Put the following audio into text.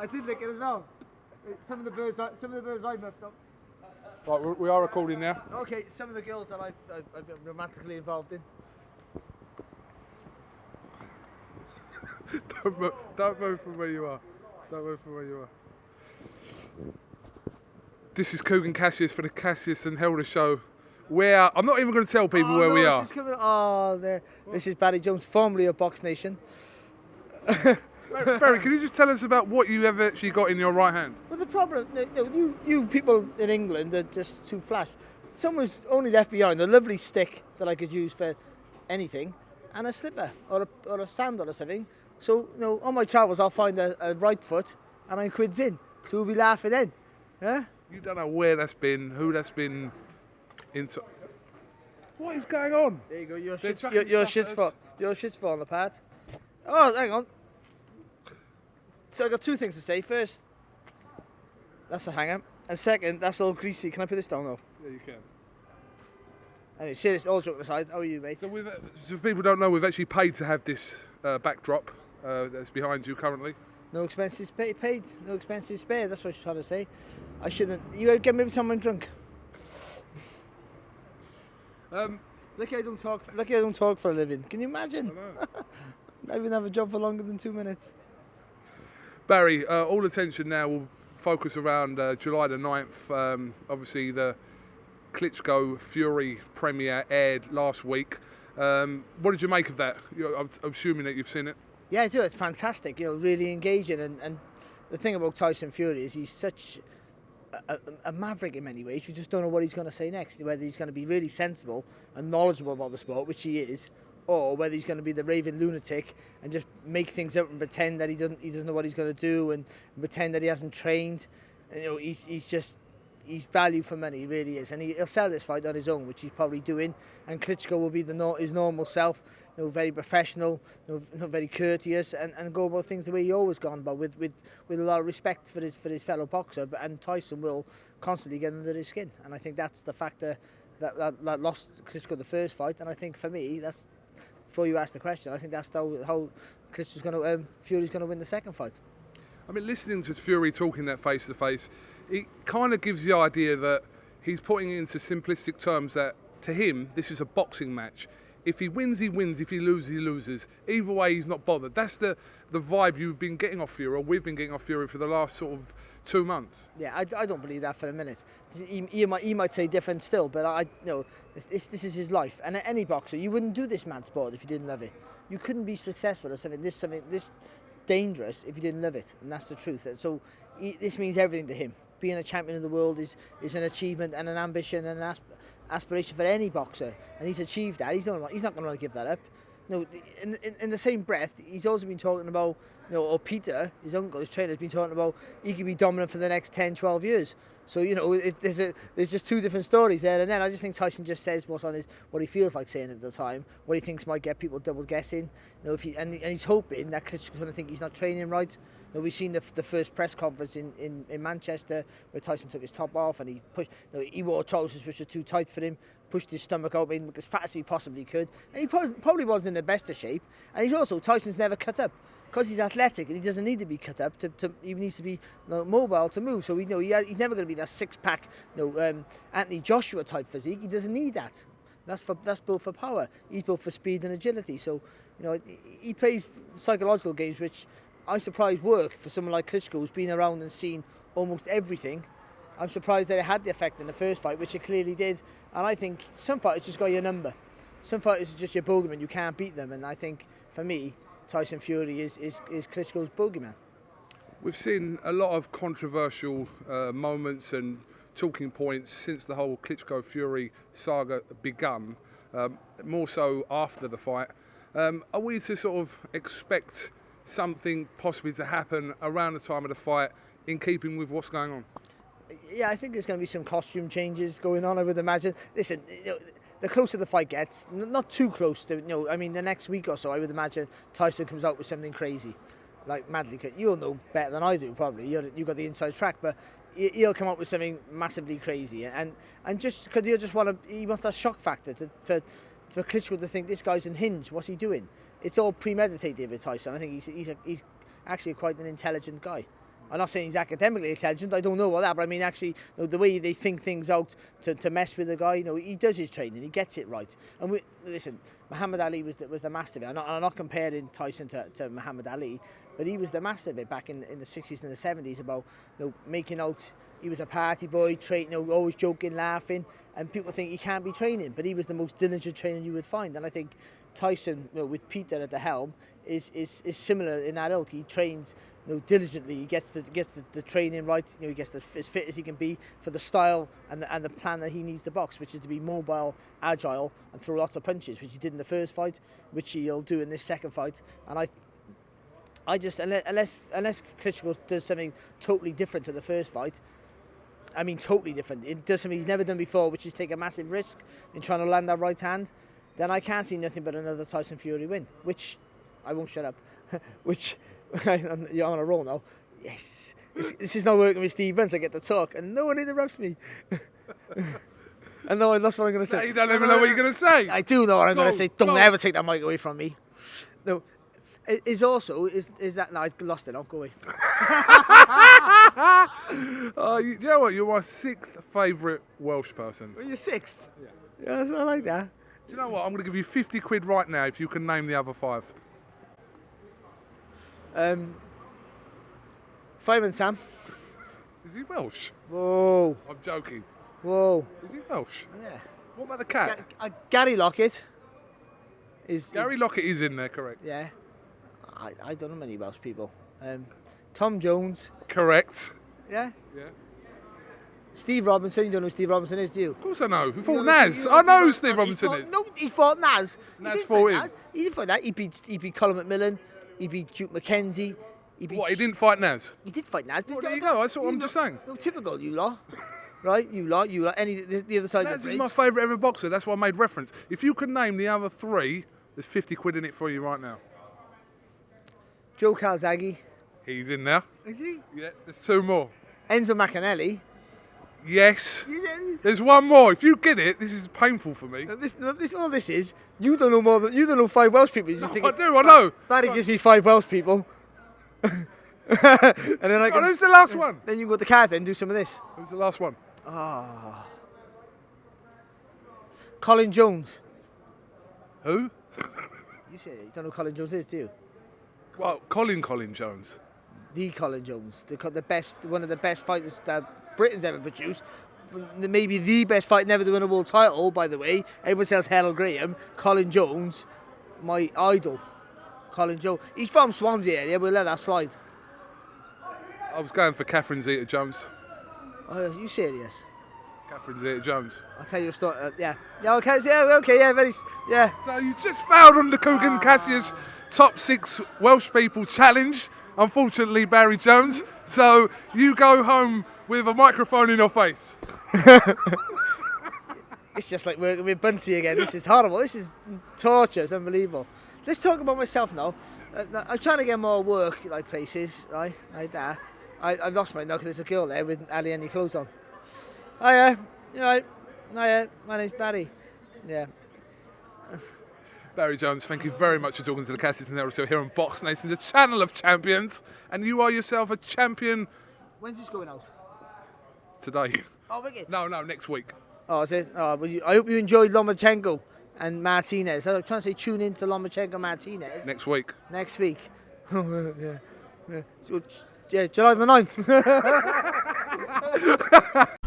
I did lick it as well. Some of the birds I muffed up. Right, we are recording now. Okay, some of the girls that I've been romantically involved in. Don't move from where you are. Don't move from where you are. This is Coogan Cassius for the Cassius and Helder show. Where I'm not even going to tell people where we are. This is Barry Jones, formerly of BoxNation. Barry, can you just tell us about what you have actually got in your right hand? Well, the problem, you people in England are just too flash. Someone's only left behind a lovely stick that I could use for anything, and a slipper or a sandal or something. So, on my travels, I'll find a right foot, and I'm quids in. So we'll be laughing then. Yeah? You don't know where that's been, who that's been into. What is going on? There you go. Your shit's falling apart. Oh, hang on. So I got two things to say. First, that's a hanger, and second, that's all greasy. Can I put this down though? Yeah, you can. Anyway, serious, all joking aside, how are you, mate? So people don't know, we've actually paid to have this backdrop that's behind you currently. No expenses paid, no expenses spared. That's what I'm trying to say. I shouldn't. You get maybe someone drunk. Lucky I don't talk for a living. Can you imagine? I even have a job for longer than 2 minutes. Barry, all attention now will focus around July the 9th. Obviously, the Klitschko Fury premiere aired last week. What did you make of that? I'm assuming that you've seen it. Yeah, I do. It's fantastic. Really engaging. And the thing about Tyson Fury is he's such a maverick in many ways. You just don't know what he's going to say next. Whether he's going to be really sensible and knowledgeable about the sport, which he is, or whether he's going to be the raving lunatic and just make things up and pretend that he doesn't know what he's going to do and pretend that he hasn't trained. And, he's value for money, he really is, and he'll sell this fight on his own, which he's probably doing. And Klitschko will be his normal self, very professional, very courteous, and go about things the way he always gone about, with a lot of respect for his fellow boxer. And Tyson will constantly get under his skin, and I think that's the factor that lost Klitschko the first fight. And I think for me, that's, before you ask the question, I think that's how Klitschko's Fury's going to win the second fight. I mean, listening to Fury talking that face to face, it kind of gives the idea that he's putting it into simplistic terms that, to him, this is a boxing match. If he wins, he wins. If he loses, he loses. Either way, he's not bothered. That's the vibe you've been getting off Fury, or we've been getting off Fury for the last sort of 2 months. Yeah, I don't believe that for a minute. He might say different still, but this is his life. And any boxer, you wouldn't do this mad sport if you didn't love it. You couldn't be successful at something this dangerous if you didn't love it, and that's the truth. And so this means everything to him. Being a champion of the world is an achievement and an ambition and an aspiration for any boxer, and he's achieved that. He's not going to want to give that up. In the same breath, he's also been talking about, or Peter, his uncle, his trainer, has been talking about he could be dominant for the next 10, 12 years. So there's just two different stories there and then. I just think Tyson just says what he feels like saying at the time, what he thinks might get people double guessing. And he's hoping that Klitschko's going to think he's not training right. We've seen the first press conference in Manchester where Tyson took his top off and he pushed. He wore trousers which were too tight for him, pushed his stomach out, made him look as fat as he possibly could, and he probably wasn't in the best of shape. And Tyson's never cut up because he's athletic and he doesn't need to be cut up. He needs to be mobile to move. So he's never going to be that six-pack, Anthony Joshua type physique. He doesn't need that. That's built for power. He's built for speed and agility. So he plays psychological games which I'm surprised work for someone like Klitschko, who's been around and seen almost everything. I'm surprised that it had the effect in the first fight, which it clearly did. And I think some fighters just got your number. Some fighters are just your bogeyman. You can't beat them. And I think, for me, Tyson Fury is Klitschko's bogeyman. We've seen a lot of controversial moments and talking points since the whole Klitschko-Fury saga begun, more so after the fight. Are we to sort of expect something possibly to happen around the time of the fight in keeping with what's going on? Yeah, I think there's going to be some costume changes going on, I would imagine. Listen, the closer the fight gets, not too close to, the next week or so, I would imagine Tyson comes out with something crazy, like madly. You'll know better than I do, probably. You've got the inside track, but he'll come up with something massively crazy. And just because he wants that shock factor for Klitschko to think this guy's unhinged. What's he doing? It's all premeditated with Tyson. I think he's actually quite an intelligent guy. I'm not saying he's academically intelligent, I don't know about that, but I mean actually, you know, the way they think things out to mess with the guy, you know, he does his training, he gets it right. And listen, Muhammad Ali was the master of it. I'm not comparing Tyson to Muhammad Ali, but he was the master of it back in the 60s and the 70s about, you know, making out he was a party boy, you know, always joking, laughing, and people think he can't be training, but he was the most diligent trainer you would find. And I think Tyson, you know, with Peter at the helm, is similar in that ilk. He trains, you know, diligently. He gets the training right. You know, he gets as fit as he can be for the style and the plan that he needs to box, which is to be mobile, agile, and throw lots of punches, which he did in the first fight, which he'll do in this second fight. And I just unless Klitschko does something totally different to the first fight. I mean, totally different. It does something he's never done before, which is take a massive risk in trying to land that right hand. Then I can't see nothing but another Tyson Fury win, which I won't shut up. Which you're on a roll now. Yes, this is not working with Steve Bunce. I get to talk, and no one interrupts me. And no, that's what I'm going to say. You don't even know what you're going to say. I do know what I'm going to say. Don't ever take that mic away from me. No. Is that no? I lost it. I'll go away. You know what? You're my 6th favourite Welsh person. Well, you're 6th. Yeah, I like that. Do you know what? I'm going to give you 50 quid right now if you can name the other 5. Fireman Sam. Is he Welsh? Whoa. I'm joking. Whoa. Is he Welsh? Yeah. What about the cat? Gary Lockett. Gary Lockett is in there, correct? Yeah. I don't know many Welsh people. Tom Jones. Correct. Yeah. Yeah. Steve Robinson. You don't know who Steve Robinson is, do you? Of course I know. Who fought Naz? I know who Steve Robinson is. No, he fought Naz. Naz fought him. He didn't fight that. He beat Colin McMillan. He beat Duke McKenzie. He didn't fight Naz? He did fight Naz. Well, there you go. That's what I'm just saying. No, typical, you lot. Right? You lot. The other side of the Naz bridge. is my favourite ever boxer. That's why I made reference. If you can name the other 3, there's 50 quid in it for you right now. Joe Calzaghe. He's in there. Is he? Yeah, there's 2 more. Enzo McAnally. Yes. There's 1 more. If you get it, this is painful for me. All this is, you don't know more than you don't know 5 Welsh people. You just think I do. I know. Barry gives me 5 Welsh people. And then I who's the last one? Then you go to the card and do some of this. Who's the last one? Colin Jones. Who? You say you don't know who Colin Jones is, do you? Well, Colin Jones. The Colin Jones, the best, one of the best fighters that Britain's ever produced. Maybe the best fight never to win a world title, by the way. Everyone says Harold Graham. Colin Jones, my idol. Colin Jones. He's from Swansea area, we'll let that slide. I was going for Catherine Zeta-Jones. Oh, you serious? Catherine Zeta-Jones. I'll tell you a story. Yeah, okay, yeah. So you just failed on the Coogan Cassius top 6 Welsh people challenge. Unfortunately, Barry Jones. So you go home with a microphone in your face. It's just like working with Bunty again. This is horrible. This is torture. It's unbelievable. Let's talk about myself now. I'm trying to get more work, like places, right? Like that. I've lost mine now because there's a girl there with Ali any clothes on. Oh yeah, you right? Oh yeah, my name's Barry. Yeah. Barry Jones, thank you very much for talking to the Cassius and Errol here on BoxNation, the channel of champions. And you are yourself a champion. When's this going out? Today. Oh, wicked. No, next week. Oh, is it? Oh, well, I hope you enjoyed Lomachenko and Martinez. I'm trying to say tune in to Lomachenko Martinez. Next week. Next week. Yeah. So, yeah, July the 9th.